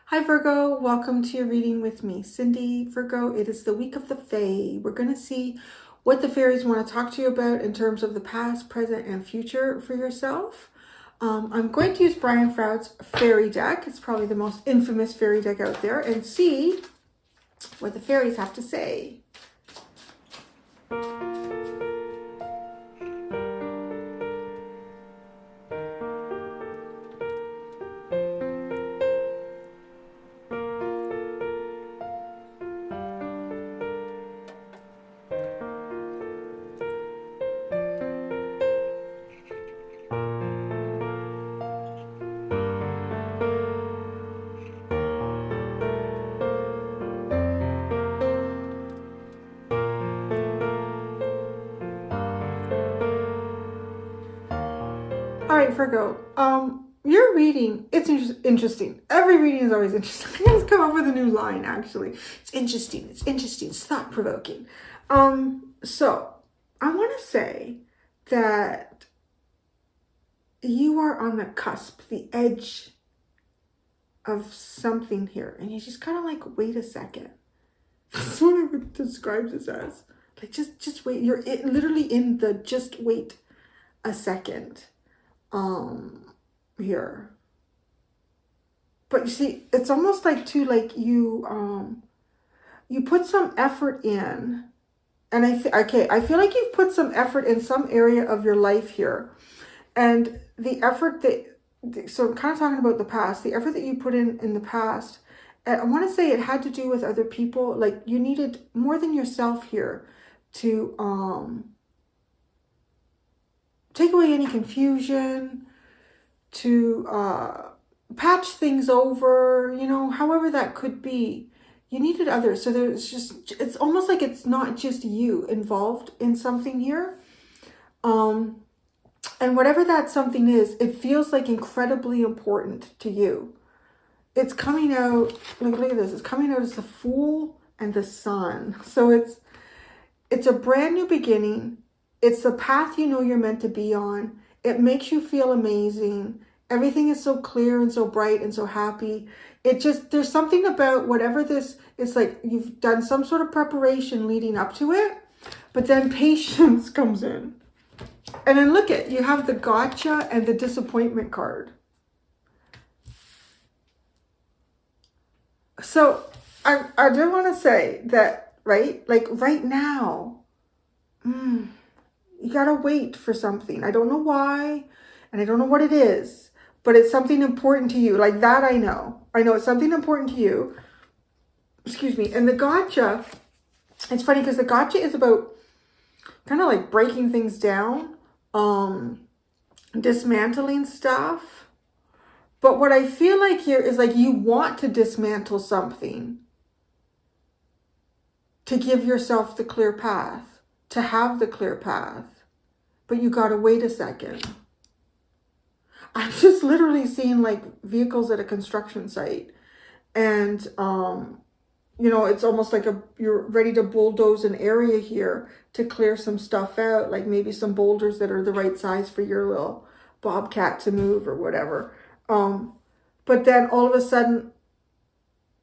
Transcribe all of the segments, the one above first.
Hi Virgo, welcome to your reading with me, Cindy. Virgo, it is the week of the Fae. We're going to see what the fairies want to talk to you about in terms of the past, present, and future for yourself. I'm going to use Brian Froud's fairy deck. It's probably the most infamous fairy deck out there, and see what the fairies have to say. All right, Virgo. Your reading, it's interesting. Every reading is always interesting. I just come up with a new line, actually. It's interesting. It's thought-provoking. So I want to say that you are on the cusp, the edge of something here. And you just kind of like, wait a second. That's what I would describe this as. Like, just wait. You're literally in the just wait a second. Here, but you see, it's almost like too, like you put some effort in, and I feel like you've put some effort in some area of your life here, and the effort so I'm kind of talking about the past, the effort that you put in the past, and I want to say it had to do with other people. Like, you needed more than yourself here to take away any confusion, to patch things over, however that could be. You needed others. So it's almost like it's not just you involved in something here. And whatever that something is, it feels like incredibly important to you. It's coming out, look at this, it's coming out as the Fool and the Sun. So it's a brand new beginning. It's the path you know you're meant to be on. It makes you feel amazing. Everything is so clear and so bright and so happy. There's something about whatever this is, like you've done some sort of preparation leading up to it, but then patience comes in. And then look at, you have the gotcha and the disappointment card. So I do want to say that, right? Like right now, you gotta wait for something. I don't know why, and I don't know what it is, but it's something important to you. Like that, I know it's something important to you. Excuse me. And the gotcha, it's funny because the gotcha is about kind of like breaking things down, dismantling stuff. But what I feel like here is like you want to dismantle something to give yourself the clear path, to have the clear path, but you gotta wait a second. I'm just literally seeing like vehicles at a construction site, and it's almost like you're ready to bulldoze an area here to clear some stuff out, like maybe some boulders that are the right size for your little bobcat to move or whatever. But then all of a sudden,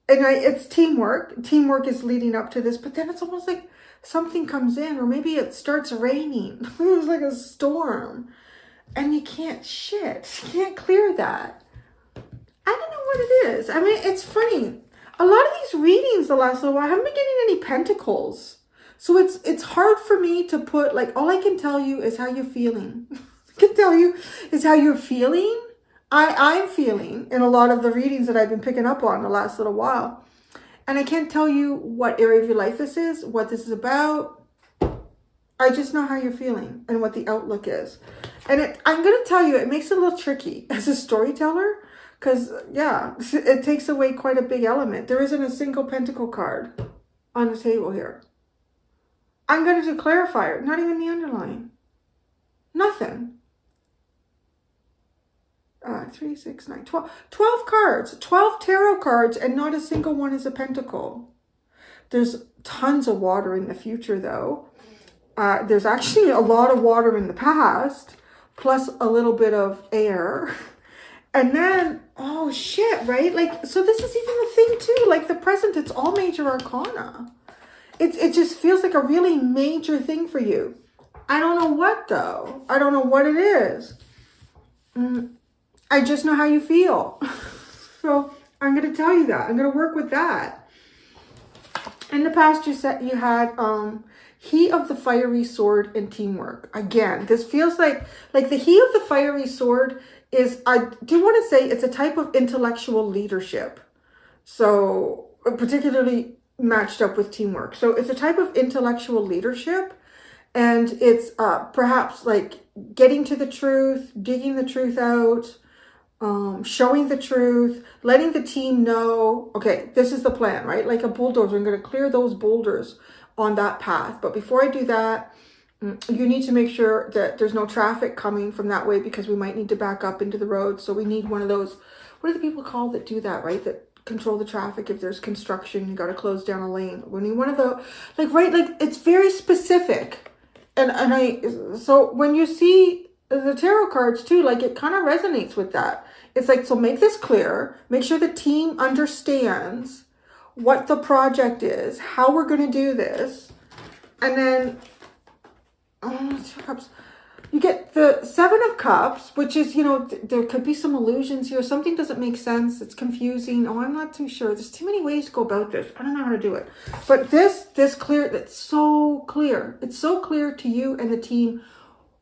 it's teamwork. Teamwork is leading up to this, but then it's almost like something comes in, or maybe it starts raining. It was like a storm, and you can't clear that. I don't know what it is. I mean, it's funny. A lot of these readings the last little while, I haven't been getting any pentacles. So it's hard for me to put, like, all I can tell you is how you're feeling. I can tell you is how you're feeling. I'm feeling in a lot of the readings that I've been picking up on the last little while. And I can't tell you what area of your life this is, what this is about. I just know how you're feeling and what the outlook is. And I'm going to tell you, it makes it a little tricky as a storyteller because, yeah, it takes away quite a big element. There isn't a single pentacle card on the table here. I'm going to do clarifier, not even the underline. Nothing. 3, 6, 9, 12. 12 cards, 12 tarot cards, and not a single one is a pentacle. There's tons of water in the future, though. There's actually a lot of water in the past, plus a little bit of air. And then, oh shit, right? Like, so this is even the thing too, like the present, it's all major arcana. It just feels like a really major thing for you. I don't know what though. I don't know what it is. I just know how you feel. So I'm going to tell you that. I'm going to work with that. In the past, you said you had He of the Fiery Sword and teamwork. Again, this feels like the He of the Fiery Sword is, I do want to say it's a type of intellectual leadership. So particularly matched up with teamwork. So it's a type of intellectual leadership, and it's perhaps like getting to the truth, digging the truth out, showing the truth, letting the team know, okay, this is the plan, right? Like a bulldozer, I'm going to clear those boulders on that path. But before I do that, you need to make sure that there's no traffic coming from that way, because we might need to back up into the road. So we need one of those, what are the people called that do that, right? That control the traffic. If there's construction, you got to close down a lane. We need one of the, like, right, like it's very specific. So when you see the tarot cards too, like it kind of resonates with that. It's like, so make this clear, make sure the team understands what the project is, how we're going to do this. And then, you get the Seven of Cups, which is, you know, there could be some illusions here. Something doesn't make sense. It's confusing. Oh, I'm not too sure. There's too many ways to go about this. I don't know how to do it. But this clear, it's so clear. It's so clear to you and the team.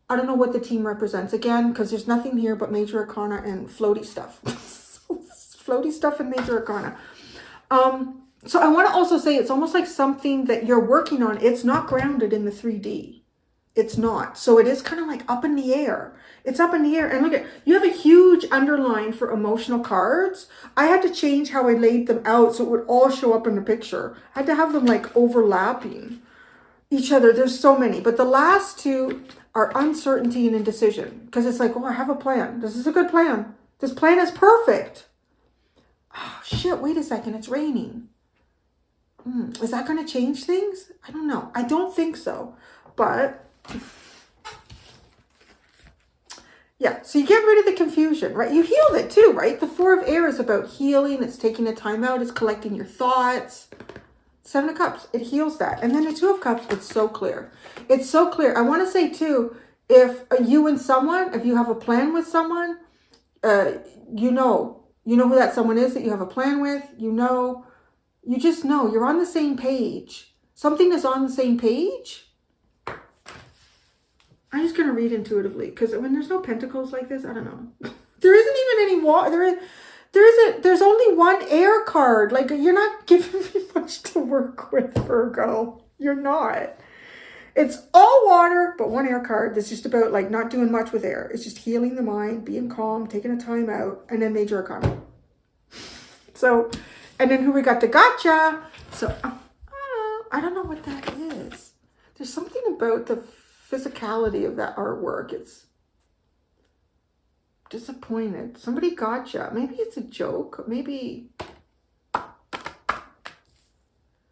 I don't know what the team represents, again, because there's nothing here but major arcana and floaty stuff. Floaty stuff and major arcana. So I want to also say it's almost like something that you're working on. It's not grounded in the 3D. It's not. So it is kind of like up in the air. It's up in the air. And look at, you have a huge underline for emotional cards. I had to change how I laid them out so it would all show up in the picture. I had to have them like overlapping each other. There's so many. But the last two are uncertainty and indecision. Because it's like, oh, I have a plan. This is a good plan. This plan is perfect. Oh, shit, wait a second. It's raining. Is that going to change things? I don't know. I don't think so. But yeah, so you get rid of the confusion, right? You healed it too, right? The Four of Air is about healing. It's taking a time out. It's collecting your thoughts. Seven of Cups, it heals that. And then the Two of Cups, it's so clear. It's so clear. I want to say too, if you and someone, if you have a plan with someone, you know who that someone is that you have a plan with, you just know you're on the same page. Something is on the same page. I'm just going to read intuitively, because when there's no pentacles like this, I don't know. There isn't even any water. There's only one air card. Like, you're not giving me much to work with, Virgo. You're not. It's all water, but one air card that's just about like not doing much with air. It's just healing the mind, being calm, taking a time out, and then major arcana. So, and then who we got? The gotcha. So, I don't know what that is. There's something about the physicality of that artwork. It's disappointed. Somebody gotcha. Maybe it's a joke. Maybe.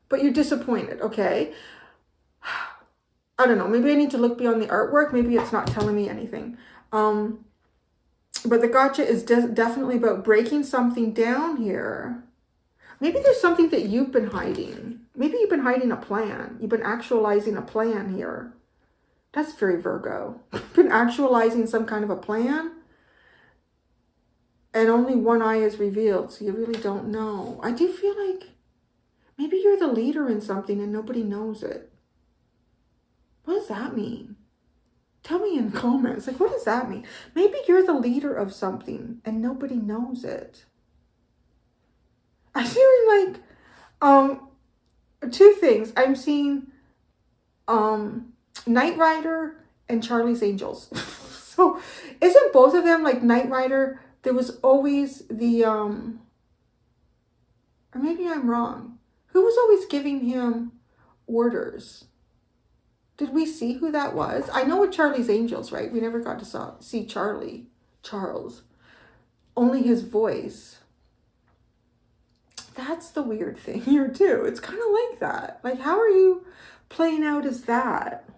But you're disappointed, okay? I don't know. Maybe I need to look beyond the artwork. Maybe it's not telling me anything. But the gotcha is definitely about breaking something down here. Maybe there's something that you've been hiding. Maybe you've been hiding a plan. You've been actualizing a plan here. That's very Virgo. You've been actualizing some kind of a plan. And only one eye is revealed. So you really don't know. I do feel like maybe you're the leader in something and nobody knows it. What does that mean? Tell me in comments. Like, what does that mean? Maybe you're the leader of something and nobody knows it. I'm seeing like two things. I'm seeing Knight Rider and Charlie's Angels. So isn't both of them like Knight Rider? There was always the or maybe I'm wrong. Who was always giving him orders? Did we see who that was? I know with Charlie's Angels, right? We never got to see Charles. Only his voice. That's the weird thing here too. It's kind of like that. Like, how are you playing out as that?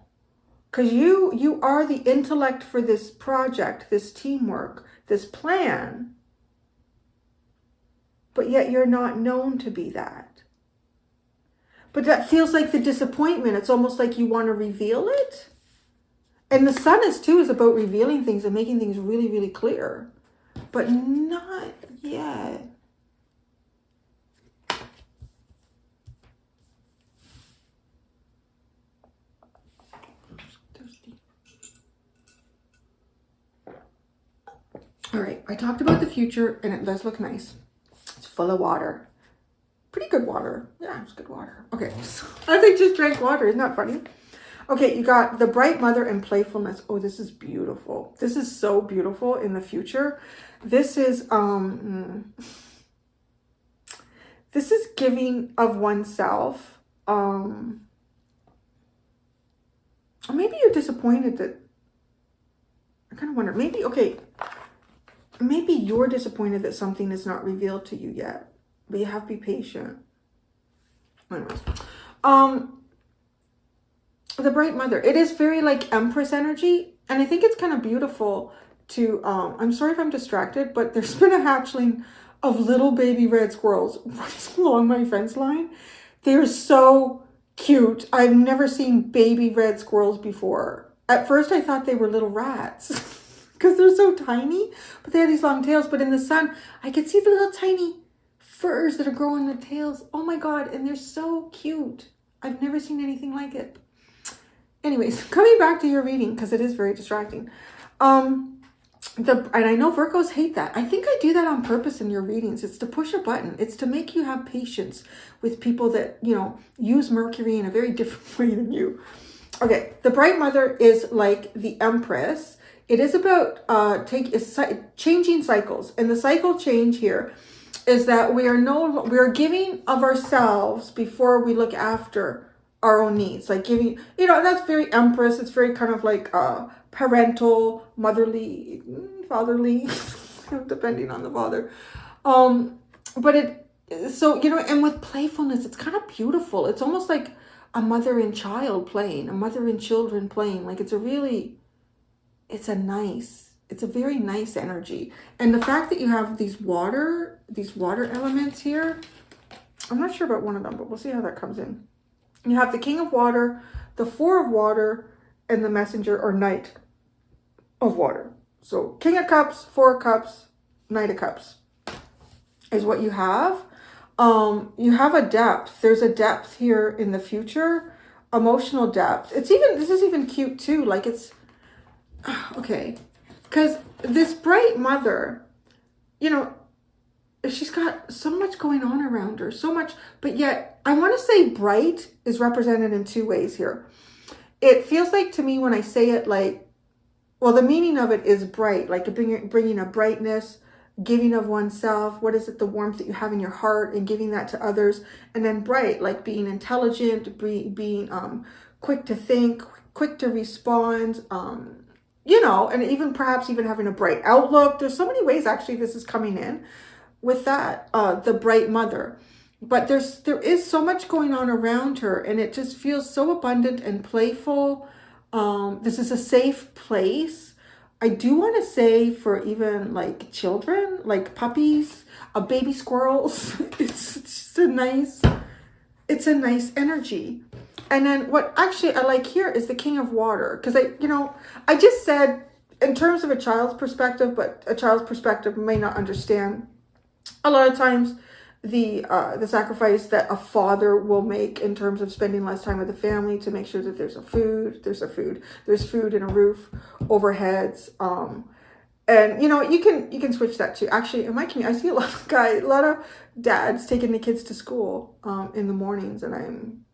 Because you are the intellect for this project, this teamwork, this plan. But yet you're not known to be that. But that feels like the disappointment. It's almost like you want to reveal it. And the sun is about revealing things and making things really, really clear. But not yet. All right, I talked about the future and it does look nice. It's full of water. Pretty good water. Yeah, it's good water. Okay, so I think just drank water. Isn't that funny? Okay, you got the bright mother and playfulness. Oh, this is beautiful. This is so beautiful in the future. This is giving of oneself. Maybe you're disappointed that, I kind of wonder, maybe you're disappointed that something is not revealed to you yet, but you have to be patient. Anyways, the bright mother, it is very like Empress energy, and I think it's kind of beautiful to, I'm sorry if I'm distracted, but there's been a hatchling of little baby red squirrels running along my fence line. They're so cute. I've never seen baby red squirrels before. At first I thought they were little rats because they're so tiny, but they have these long tails. But in the sun, I could see the little tiny furs that are growing the tails. Oh my God. And they're so cute. I've never seen anything like it. Anyways, coming back to your reading, because it is very distracting. And I know Virgos hate that. I think I do that on purpose in your readings. It's to push a button. It's to make you have patience with people that, use Mercury in a very different way than you. Okay, the bright mother is like the Empress. It is about changing cycles. And the cycle change here is that we are giving of ourselves before we look after our own needs. Like giving, that's very Empress. It's very kind of like parental, motherly, fatherly, depending on the father. And with playfulness, it's kind of beautiful. It's almost like a mother and child playing, a mother and children playing. Like it's a very nice energy. And the fact that you have these water elements here, I'm not sure about one of them, but we'll see how that comes in. You have the King of Water, the Four of Water, and the Messenger or Knight of Water. So King of Cups, Four of Cups, Knight of Cups is what you have. You have a depth. There's a depth here in the future, emotional depth. This is even cute too. Like it's, okay. Because this bright mother, she's got so much going on around her, so much, but yet I want to say bright is represented in two ways here. It feels like to me when I say it, like, well, the meaning of it is bright, like bringing a brightness, giving of oneself. What is it? The warmth that you have in your heart and giving that to others. And then bright, like being intelligent, being quick to think, quick to respond, and even perhaps even having a bright outlook. There's so many ways actually this is coming in with that, the bright mother. But there is so much going on around her, and it just feels so abundant and playful. This is a safe place. I do want to say for even like children, like puppies, baby squirrels, it's a nice energy. And then what actually I like here is the King of Water, because I just said in terms of a child's perspective, but a child's perspective may not understand a lot of times the sacrifice that a father will make in terms of spending less time with the family to make sure that there's food and a roof over heads. And you can switch that too. Actually, in my community, I see a lot of dads taking the kids to school in the mornings, and I'm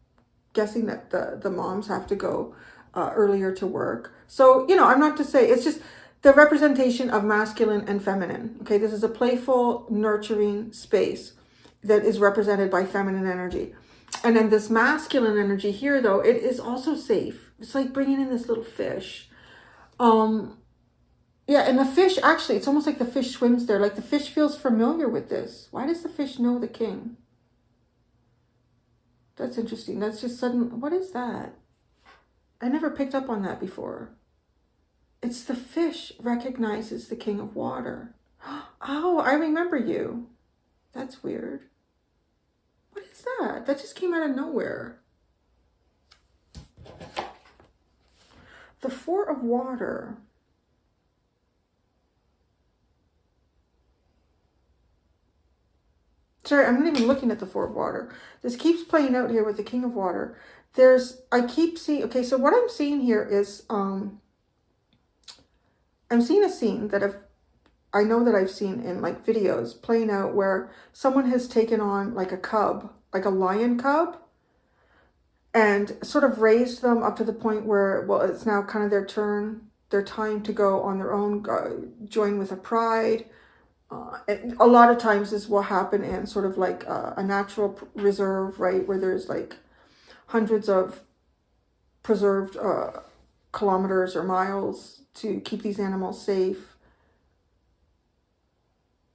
guessing that the moms have to go earlier to work. So I'm not to say, it's just the representation of masculine and feminine. Okay, this is a playful, nurturing space that is represented by feminine energy. And then this masculine energy here, though, it is also safe. It's like bringing in this little fish. And the fish, actually, it's almost like the fish swims there. Like the fish feels familiar with this. Why does the fish know the king? That's interesting. That's just sudden. What is that? I never picked up on that before. It's the fish recognizes the king of water. Oh, I remember you. That's weird. What is that? That just came out of nowhere. The Four of Water. Sorry, I'm not even looking at the Four of Water. This keeps playing out here with the King of Water. I keep seeing, okay, so what I'm seeing here is, I'm seeing a scene that I know that I've seen in like videos playing out where someone has taken on like a cub, like a lion cub, and sort of raised them up to the point where, well, it's now kind of their turn, their time to go on their own, join with a pride. A lot of times this will happen in sort of like a natural reserve, right, where there's like hundreds of preserved kilometers or miles to keep these animals safe.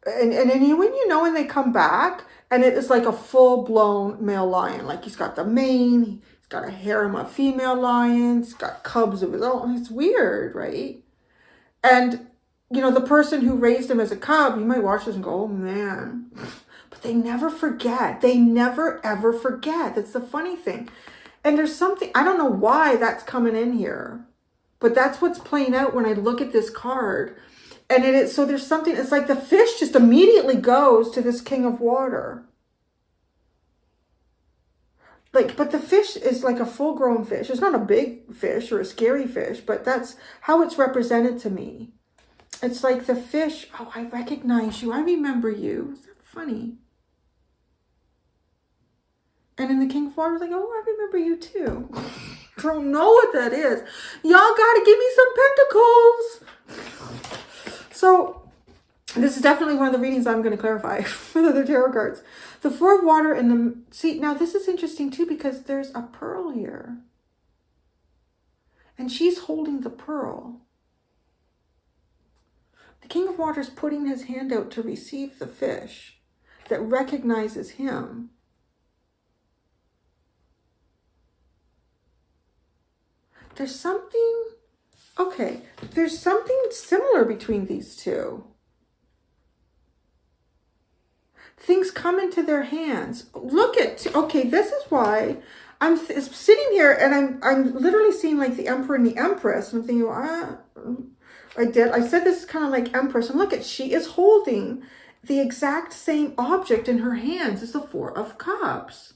And then when they come back, and it is like a full-blown male lion, like he's got the mane, he's got a harem of female lions, he's got cubs of his own. It's weird, right? And the person who raised him as a cub, you might watch this and go, oh man. But they never forget. They never, ever forget. That's the funny thing. And there's something, I don't know why that's coming in here, but that's what's playing out when I look at this card. And so there's something, it's like the fish just immediately goes to this king of water. But the fish is like a full-grown fish. It's not a big fish or a scary fish, but that's how it's represented to me. It's like the fish, oh, I recognize you. I remember you. Is that funny? And in the King of Water, like, oh, I remember you too. Don't know what that is. Y'all gotta give me some pentacles. So this is definitely one of the readings I'm going to clarify with other tarot cards. The Four of Water and see, now this is interesting too, because there's a pearl here. And she's holding the pearl. The King of Water is putting his hand out to receive the fish that recognizes him. There's something similar between these two. Things come into their hands. This is why I'm sitting here and I'm literally seeing like the Emperor and the Empress. And I'm thinking, I said this is kind of like Empress. And look she is holding the exact same object in her hands as the Four of Cups.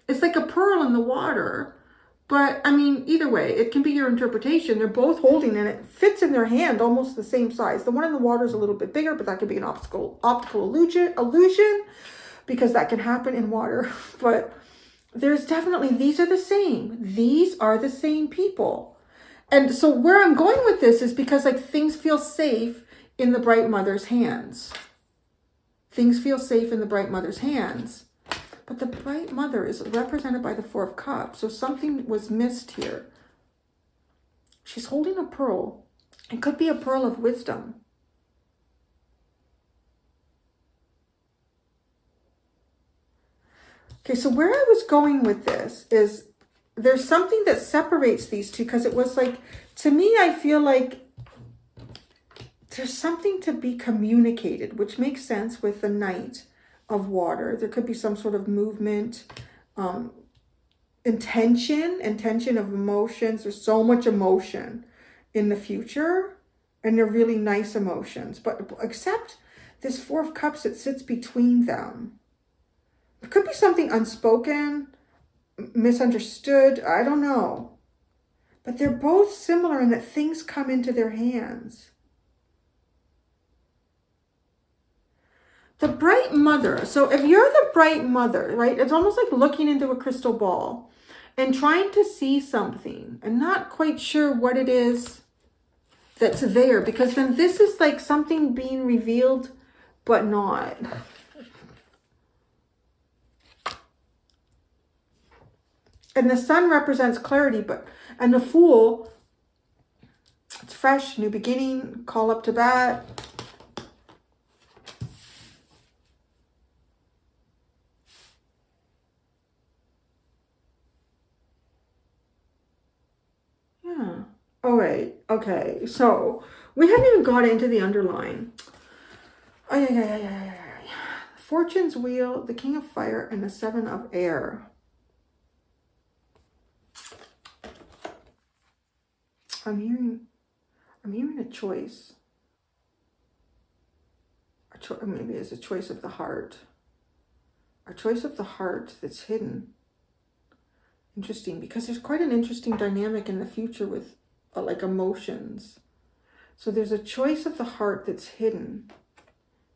It's like a pearl in the water. But, I mean, either way, it can be your interpretation. They're both holding, and it fits in their hand almost the same size. The one in the water is a little bit bigger, but that could be an optical illusion, because that can happen in water. But there's definitely, these are the same. These are the same people. And so where I'm going with this is because, like, things feel safe in the Bright Mother's hands. Things feel safe in the Bright Mother's hands. But the Bright Mother is represented by the Four of Cups. So something was missed here. She's holding a pearl. It could be a pearl of wisdom. Okay, so where I was going with this is there's something that separates these two, because it was like, to me, I feel like there's something to be communicated, which makes sense with the Knight of Water. There could be some sort of movement, intention of emotions. There's so much emotion in the future, and they're really nice emotions. But except this Four of Cups that sits between them. It could be something unspoken, misunderstood, I don't know. But they're both similar in that things come into their hands. The Bright Mother. So if you're the Bright Mother, right, it's almost like looking into a crystal ball and trying to see something and not quite sure what it is that's there, because then this is like something being revealed, but not. And the Sun represents clarity, and the Fool, it's fresh, new beginning, call up to bat. Okay, so we haven't even got into the underline. Ay, ay, ay, ay, ay, ay. Fortune's wheel, the king of fire, and the seven of air. I'm hearing a choice. Maybe it's a choice of the heart. A choice of the heart that's hidden. Interesting, because there's quite an interesting dynamic in the future with like emotions. So there's a choice of the heart that's hidden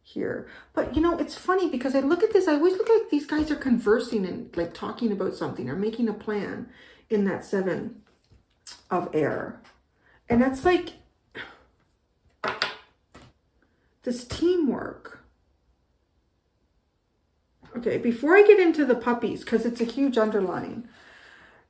here. But you know, it's funny because I look at this, I always look like these guys are conversing and like talking about something or making a plan in that seven of air. And that's like this teamwork. Okay, before I get into the puppies, because it's a huge underline.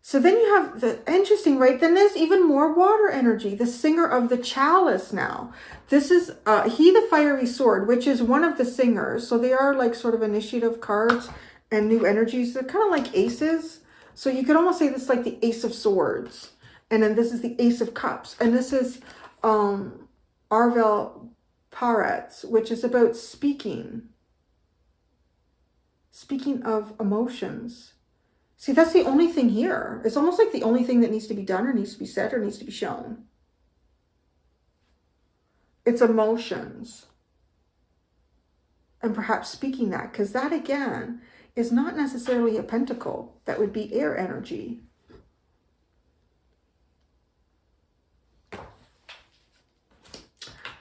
So then you have the interesting, right? Then there's even more water energy. The singer of the chalice now. This is he the fiery sword, which is one of the singers. So they are like sort of initiative cards and new energies. They're kind of like aces. So you could almost say this is like the ace of swords. And then this is the ace of cups. And this is Arvel Paretz, which is about speaking. Speaking of emotions. See, that's the only thing here. It's almost like the only thing that needs to be done or needs to be said or needs to be shown. It's emotions. And perhaps speaking that, because that again is not necessarily a pentacle. That would be air energy.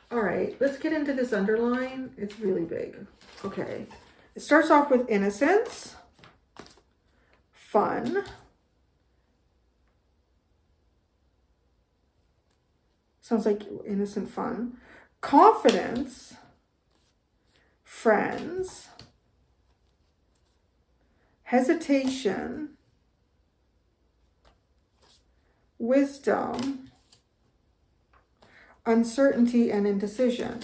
All right, let's get into this underline. It's really big. Okay. It starts off with innocence. Fun. Sounds like innocent fun. Confidence. Friends. Hesitation. Wisdom. Uncertainty and indecision.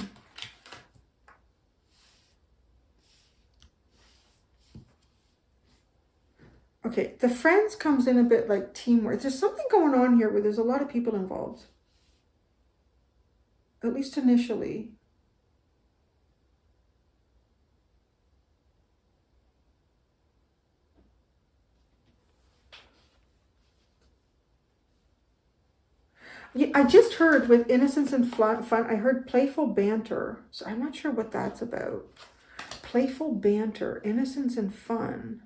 Okay, the friends comes in a bit like teamwork. There's something going on here where there's a lot of people involved. At least initially. Yeah, I just heard with innocence and fun, I heard playful banter. So I'm not sure what that's about. Playful banter, innocence and fun.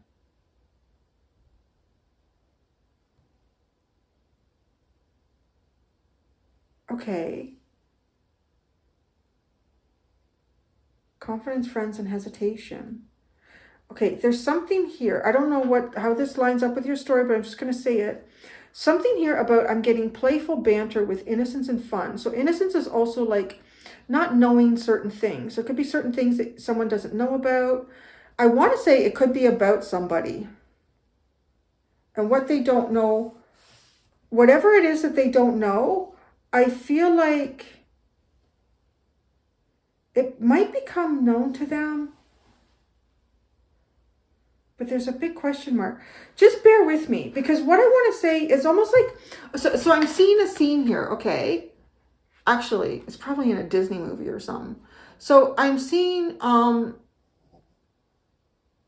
Okay. Confidence, friends, and hesitation. Okay, there's something here. I don't know how this lines up with your story, but I'm just going to say it. Something here about I'm getting playful banter with innocence and fun. So innocence is also like not knowing certain things. There could be certain things that someone doesn't know about. I want to say it could be about somebody. And what they don't know, whatever it is that they don't know, I feel like it might become known to them. But there's a big question mark. Just bear with me, because what I want to say is almost like, so I'm seeing a scene here, okay? Actually, it's probably in a Disney movie or something. So I'm seeing, would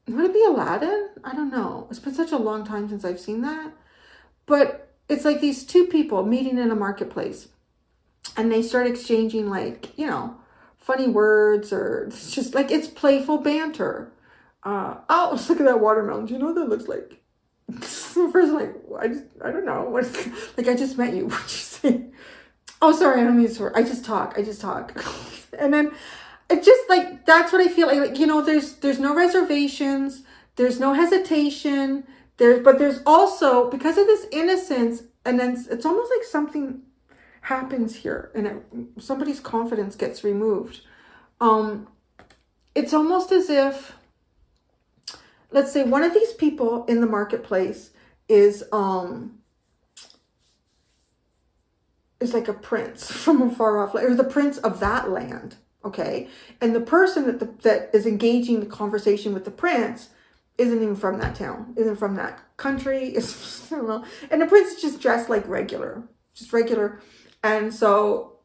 it be Aladdin? I don't know. It's been such a long time since I've seen that. But it's like these two people meeting in a marketplace. And they start exchanging like, you know, funny words, or it's just like, it's playful banter. Oh, look at that watermelon. Do you know what that looks like? First, like, I don't know. What? Like, I just met you. What'd you say? Oh, sorry, I don't mean to swear. I just talk. And then it's just like, that's what I feel like, you know, there's no reservations. There's no hesitation. But there's also, because of this innocence, and then it's almost like something happens here and somebody's confidence gets removed. It's almost as if, let's say one of these people in the marketplace is like a prince from a far off land, or the prince of that land, okay? And the person that is engaging the conversation with the prince isn't even from that town, isn't from that country, I don't know. And the prince is just dressed like regular, just regular. And so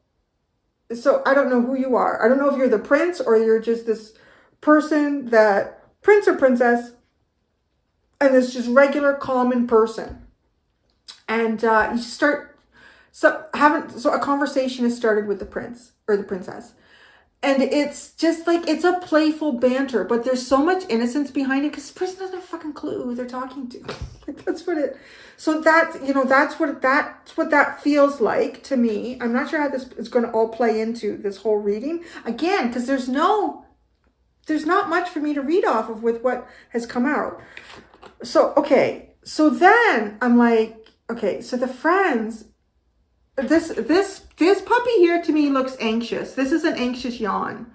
I don't know who you are. I don't know if you're the prince or you're just this person that, prince or princess, and this just regular common person. And you start, so a conversation is started with the prince or the princess. And it's just like, it's a playful banter, but there's so much innocence behind it because the person doesn't have a fucking clue who they're talking to. Like, that's what it, so that's, that's what that feels like to me. I'm not sure how this is going to all play into this whole reading. Again, because there's not much for me to read off of with what has come out. So, okay. So then I'm like, okay, so the friends, this puppy here to me looks anxious. This is an anxious yawn.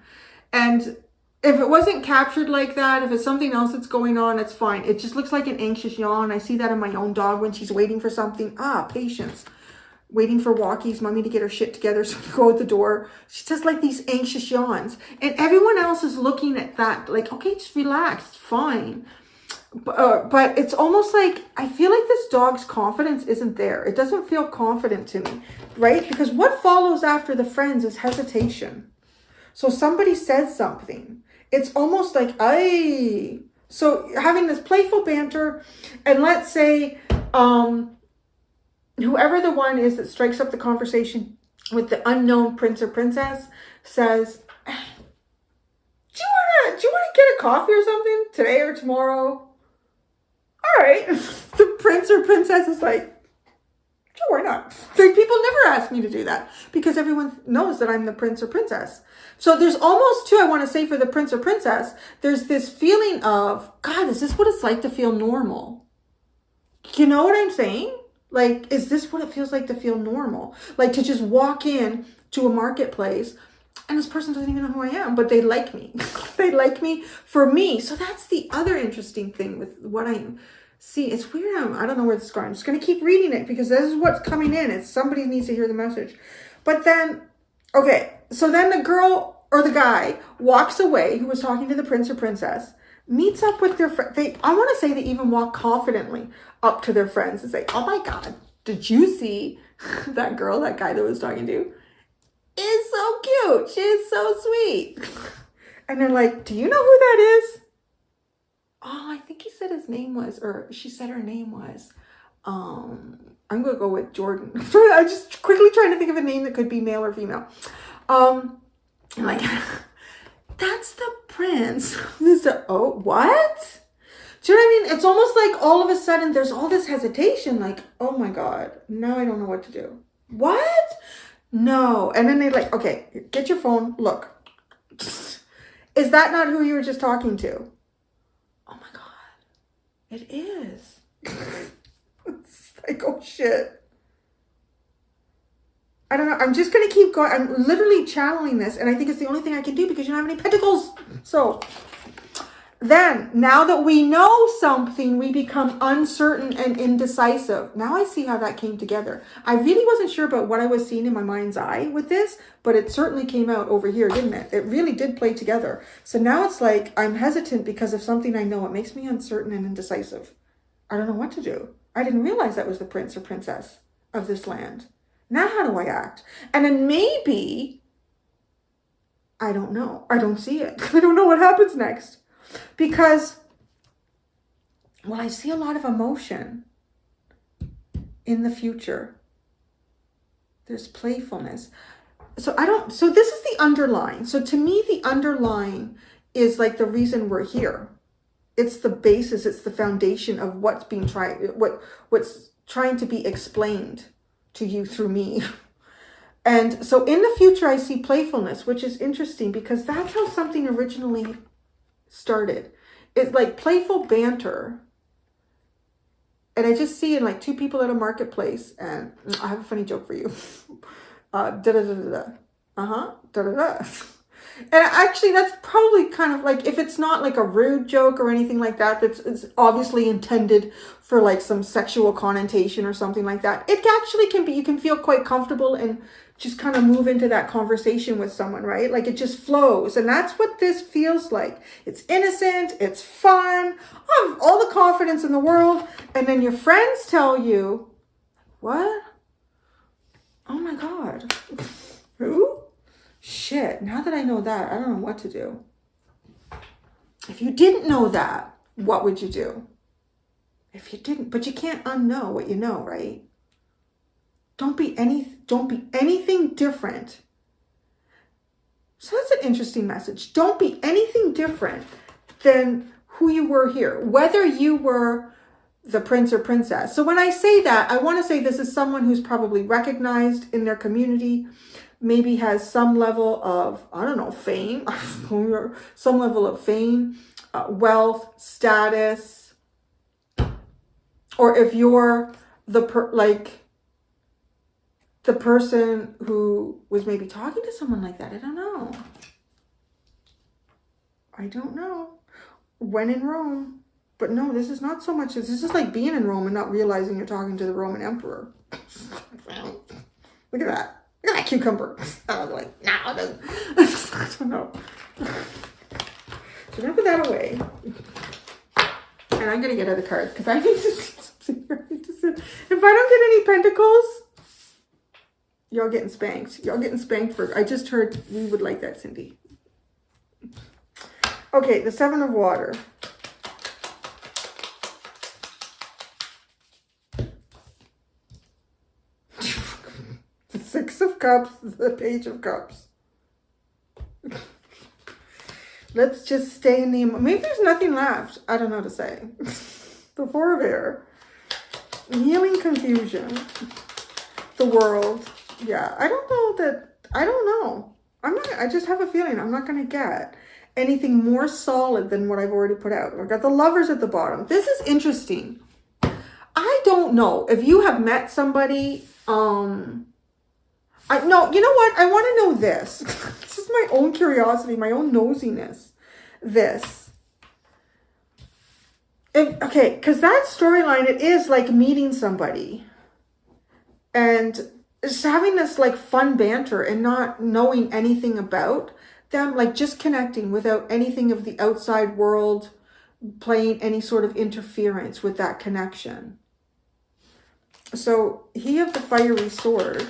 And if it wasn't captured like that, if it's something else that's going on, it's fine. It just looks like an anxious yawn. I see that in my own dog when she's waiting for something. Patience. Waiting for Walkie's mommy to get her shit together so we go out the door. She does like these anxious yawns. And everyone else is looking at that like, okay, just relax. It's fine. But it's almost like, I feel like this dog's confidence isn't there. It doesn't feel confident to me, right? Because what follows after the friends is hesitation. So somebody says something. It's almost like, ay. So having this playful banter, and let's say whoever the one is that strikes up the conversation with the unknown prince or princess says, do you want to get a coffee or something today or tomorrow? All right. The prince or princess is like, sure, why not? Like, people never ask me to do that because everyone knows that I'm the prince or princess. So there's almost too, I want to say for the prince or princess, there's this feeling of, God, is this what it's like to feel normal? You know what I'm saying? Like, is this what it feels like to feel normal? Like to just walk in to a marketplace and this person doesn't even know who I am, but they like me. They like me for me. So that's the other interesting thing with what I'm seeing. It's weird. I don't know where this is going. I'm just going to keep reading it because this is what's coming in. It's somebody needs to hear the message. But then, okay. So then the girl or the guy walks away who was talking to the prince or princess, meets up with their friend. I want to say they even walk confidently up to their friends and say, oh my God, did you see that girl, that guy that was talking to? Is so cute. She's so sweet. And they're like, do you know who that is? Oh, I think he said his name was, or she said her name was. I'm going to go with Jordan. I'm just quickly trying to think of a name that could be male or female. I'm like, that's the prince. Oh, what? Do you know what I mean? It's almost like all of a sudden there's all this hesitation. Like, oh my God, now I don't know what to do. What? No. And then they're like, okay, get your phone. Look. Is that not who you were just talking to? Oh my God. It is. It's like, oh shit. I don't know. I'm just going to keep going. I'm literally channeling this. And I think it's the only thing I can do because you don't have any pentacles. So then, now that we know something, we become uncertain and indecisive. Now I see how that came together. I really wasn't sure about what I was seeing in my mind's eye with this, but it certainly came out over here, didn't it? It really did play together. So now it's like I'm hesitant because of something I know. It makes me uncertain and indecisive. I don't know what to do. I didn't realize that was the prince or princess of this land. Now how do I act? And then maybe, I don't know. I don't see it. I don't know what happens next. Because, well, I see a lot of emotion in the future. There's playfulness. So this is the underlying. So to me, the underlying is like the reason we're here. It's the basis, it's the foundation of what's being what's trying to be explained to you through me. And so in the future, I see playfulness, which is interesting because that's how something originally started. It's like playful banter. And I just see in like two people at a marketplace, and I have a funny joke for you. Da-da-da-da-da. And actually, that's probably kind of like, if it's not like a rude joke or anything like that, it's obviously intended for like some sexual connotation or something like that. It actually can be, you can feel quite comfortable and just kind of move into that conversation with someone, right? Like it just flows. And that's what this feels like. It's innocent. It's fun. I have all the confidence in the world. And then your friends tell you, what? Oh my God. Who? Shit. Now that I know that, I don't know what to do. If you didn't know that, what would you do? If you didn't, but you can't unknow what you know, right? Don't be anything different. So that's an interesting message. Don't be anything different than who you were here, whether you were the prince or princess. So when I say that, I want to say this is someone who's probably recognized in their community, maybe has some level of, I don't know, fame, some level of fame, wealth, status, or if you're the person who was maybe talking to someone like that. I don't know. When in Rome. But no, this is not so much. This is like being in Rome and not realizing you're talking to the Roman emperor. Look at that. Look at that cucumber. I was like, no, I don't know. So I'm going to put that away. And I'm going to get other cards because I need to see something. If I don't get any pentacles, y'all getting spanked. Y'all getting spanked for... I just heard we would like that, Cindy. Okay, the Seven of Water. The Six of Cups, the Page of Cups. Let's just stay in the... Maybe there's nothing left. I don't know what to say. The Four of Air. Healing confusion. The World. Yeah, I don't know. I just have a feeling I'm not going to get anything more solid than what I've already put out. I've got the Lovers at the bottom. This is interesting. I don't know if you have met somebody. No, you know what? I want to know this. This is my own curiosity, my own nosiness. This. Okay, because that storyline, it is like meeting somebody. And just having this like fun banter and not knowing anything about them, like just connecting without anything of the outside world playing any sort of interference with that connection. So he of the fiery sword.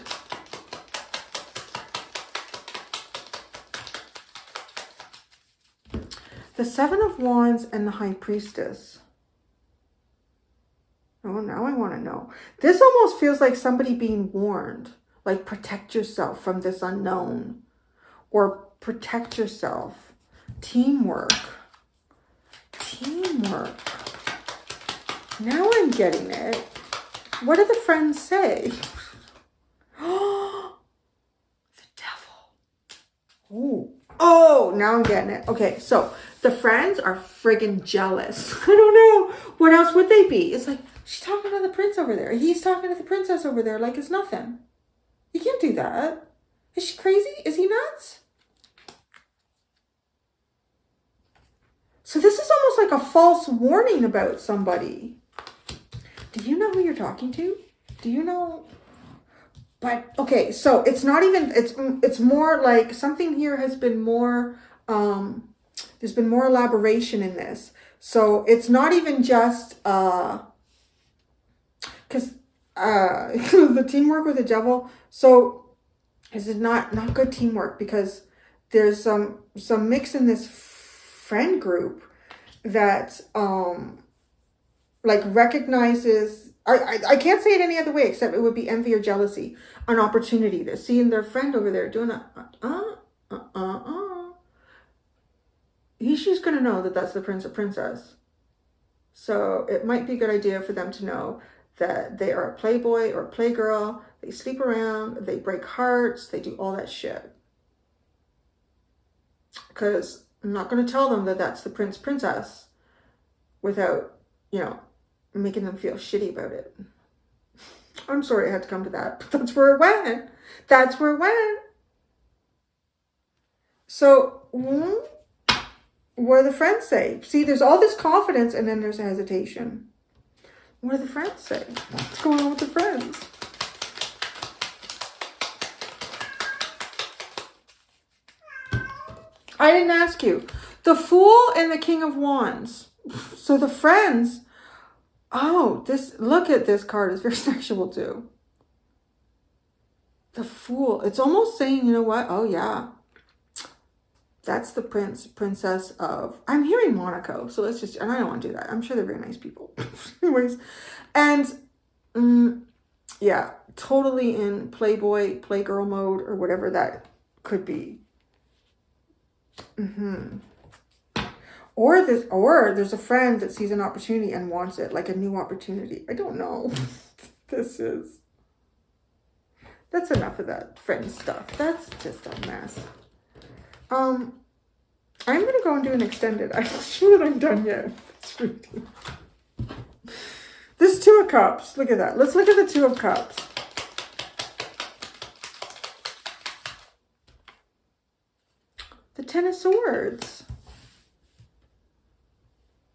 The Seven of Wands and the High Priestess. Oh, now I want to know. This almost feels like somebody being warned. Like, protect yourself from this unknown. Or protect yourself. Teamwork. Teamwork. Now I'm getting it. What do the friends say? Oh, the devil. Oh, now I'm getting it. Okay, so the friends are friggin' jealous. I don't know. What else would they be? It's like, she's talking to the prince over there. He's talking to the princess over there like it's nothing. You can't do that. Is she crazy? Is he nuts? So this is almost like a false warning about somebody. Do you know who you're talking to? Do you know? But, okay, so it's not even, it's more like something here has been more, there's been more elaboration in this. So it's not even just, because the teamwork with the devil, so this is not good teamwork because there's some mix in this friend group that, like recognizes, I can't say it any other way except it would be envy or jealousy, an opportunity. They're seeing their friend over there doing He's just going to know that that's the prince or princess. So it might be a good idea for them to know that they are a playboy or a playgirl. They sleep around, they break hearts, they do all that shit. Because I'm not going to tell them that that's the prince, princess without, making them feel shitty about it. I'm sorry I had to come to that, but that's where it went. That's where it went. So, what do the friends say? See, there's all this confidence and then there's a hesitation. What do the friends say? What's going on with the friends? I didn't ask you. The Fool and the King of Wands. So the friends... Oh, look at this card. It's very sexual too. The Fool. It's almost saying, you know what? Oh, yeah. That's the princess of... I'm hearing Monaco. So let's just... And I don't want to do that. I'm sure they're very nice people. Anyways. And... yeah. Totally in Playboy, Playgirl mode, or whatever that could be. Or there's a friend that sees an opportunity and wants it, like a new opportunity. I don't know. That's enough of that friend stuff. That's just a mess. I'm gonna go and do an extended. I'm not sure that I'm done yet. It's reading. This Two of Cups. Look at that. Let's look at the Two of Cups. The Ten of Swords.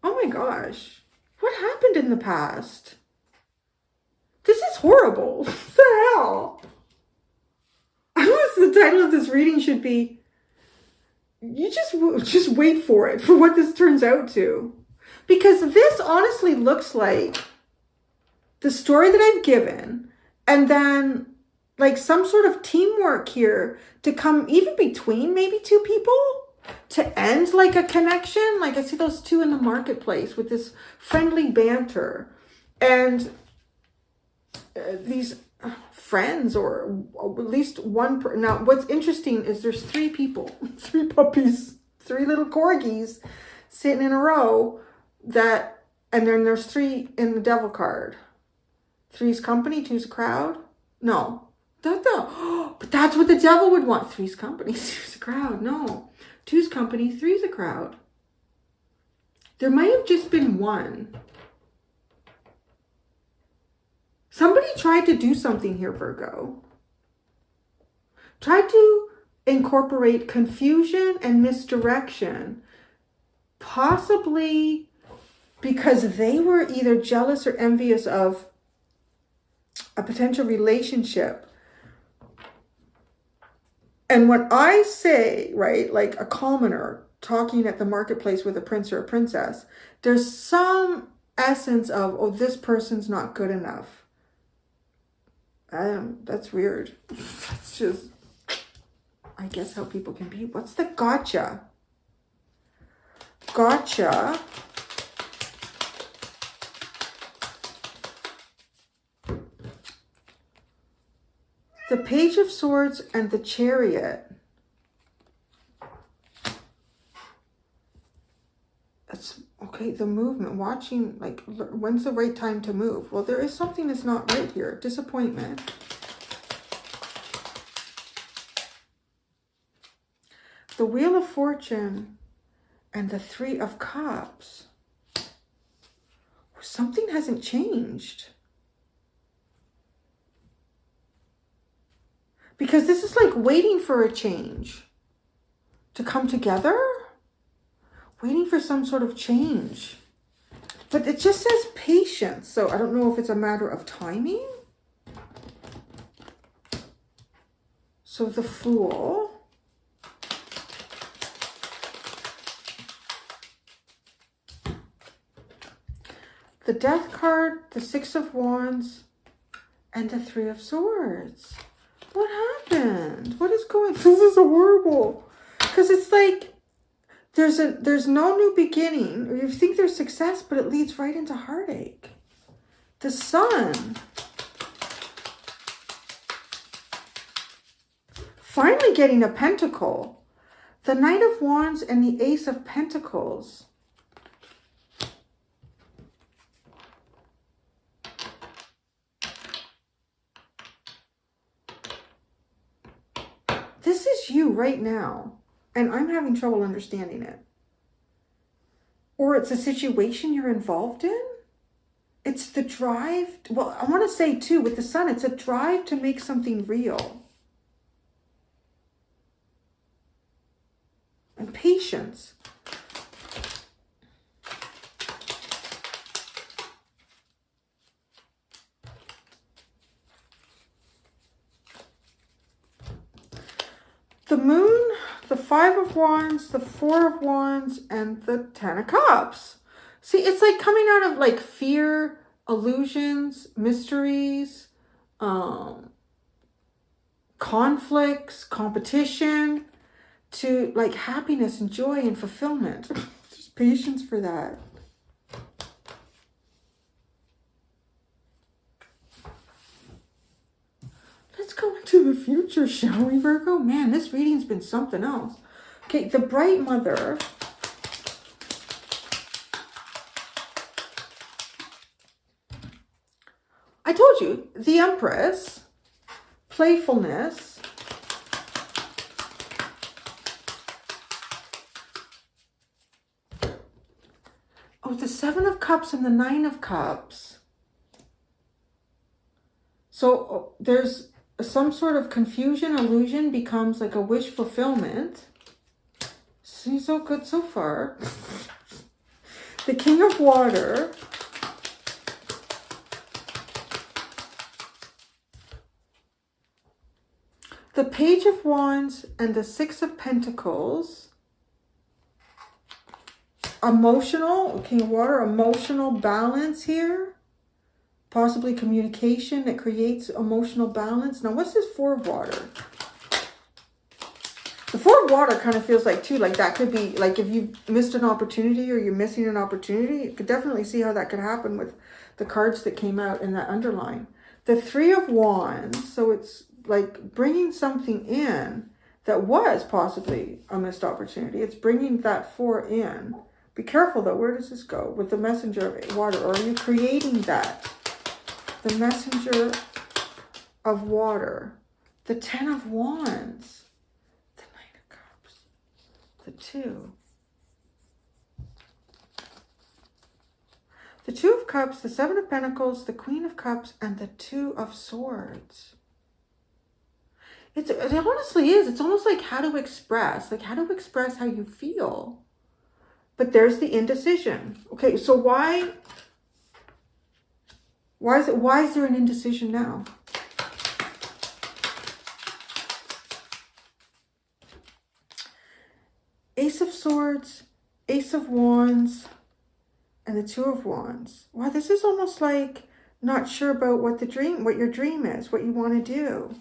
Oh my gosh. What happened in the past? This is horrible. What the hell? I guess the title of this reading should be, you just wait for it, for what this turns out to. Because this honestly looks like the story that I've given, and then like some sort of teamwork here to come even between maybe two people to end like a connection. Like I see those two in the marketplace with this friendly banter, and these friends, or at least one. Now, what's interesting is there's three people, three puppies, three little corgis sitting in a row. And then there's three in the Devil card. Three's company, two's a crowd. No, but that's what the Devil would want. Three's company, two's a crowd. No, two's company, three's a crowd. There might have just been one. Somebody tried to do something here, Virgo. Tried to incorporate confusion and misdirection. Possibly because they were either jealous or envious of a potential relationship. And when I say, right, like a commoner talking at the marketplace with a prince or a princess, there's some essence of, oh, this person's not good enough. That's weird. That's just, I guess, how people can be. What's the gotcha? Gotcha. The Page of Swords and the Chariot. That's okay. The movement, watching, like, when's the right time to move? Well, there is something that's not right here. Disappointment. The Wheel of Fortune and the Three of Cups. Something hasn't changed. Because this is like waiting for a change to come together. Waiting for some sort of change. But it just says patience. So I don't know if it's a matter of timing. So the Fool. The Death card, the Six of Wands, and the Three of Swords. What happened? What is going on? This is horrible. Because it's like there's no new beginning. Or you think there's success, but it leads right into heartache. The Sun. Finally getting a pentacle. The Knight of Wands and the Ace of Pentacles. This is you right now, and I'm having trouble understanding it. Or it's a situation you're involved in. It's the drive. Well, I want to say too, with the Sun, it's a drive to make something real. And patience. The Moon, the Five of Wands, the Four of Wands, and the Ten of Cups. See, it's like coming out of like fear, illusions, mysteries, conflicts, competition, to like happiness and joy and fulfillment. There's patience for that. Let's go into the future, shall we, Virgo? Man, this reading's been something else. Okay, the Bright Mother. I told you, the Empress, playfulness, oh, the Seven of Cups and the Nine of Cups. So there's some sort of confusion, illusion becomes like a wish fulfillment. Seems so good so far. The King of Water. The Page of Wands and the Six of Pentacles. Emotional, King of Water, emotional balance here. Possibly communication that creates emotional balance. Now, what's this Four of Water? The Four of Water kind of feels like, too, like that could be, like if you missed an opportunity or you're missing an opportunity, you could definitely see how that could happen with the cards that came out in that underline. The Three of Wands, so it's like bringing something in that was possibly a missed opportunity. It's bringing that four in. Be careful, though. Where does this go? With the Messenger of Water, or are you creating that? The Messenger of Water. The Ten of Wands. The Knight of Cups. The Two. The Two of Cups, the Seven of Pentacles, the Queen of Cups, and the Two of Swords. It honestly is. It's almost like how to express. Like how to express how you feel. But there's the indecision. Okay, so why is there an indecision now? Ace of Swords, Ace of Wands, and the Two of Wands. Wow, this is almost like not sure about what your dream is, what you want to do.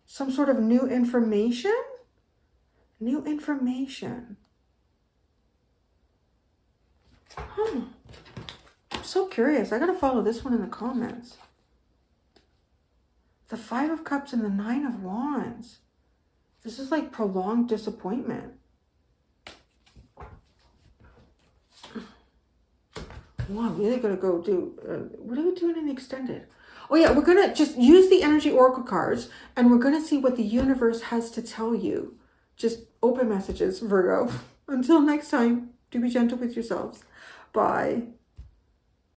Some sort of new information? New information. I'm so curious. I got to follow this one in the comments. The Five of Cups and the Nine of Wands. This is like prolonged disappointment. Wow, I'm really going to go do... what are we doing in the extended? Oh yeah, we're going to just use the energy oracle cards and we're going to see what the universe has to tell you. Just open messages, Virgo. Until next time, do be gentle with yourselves. Bye.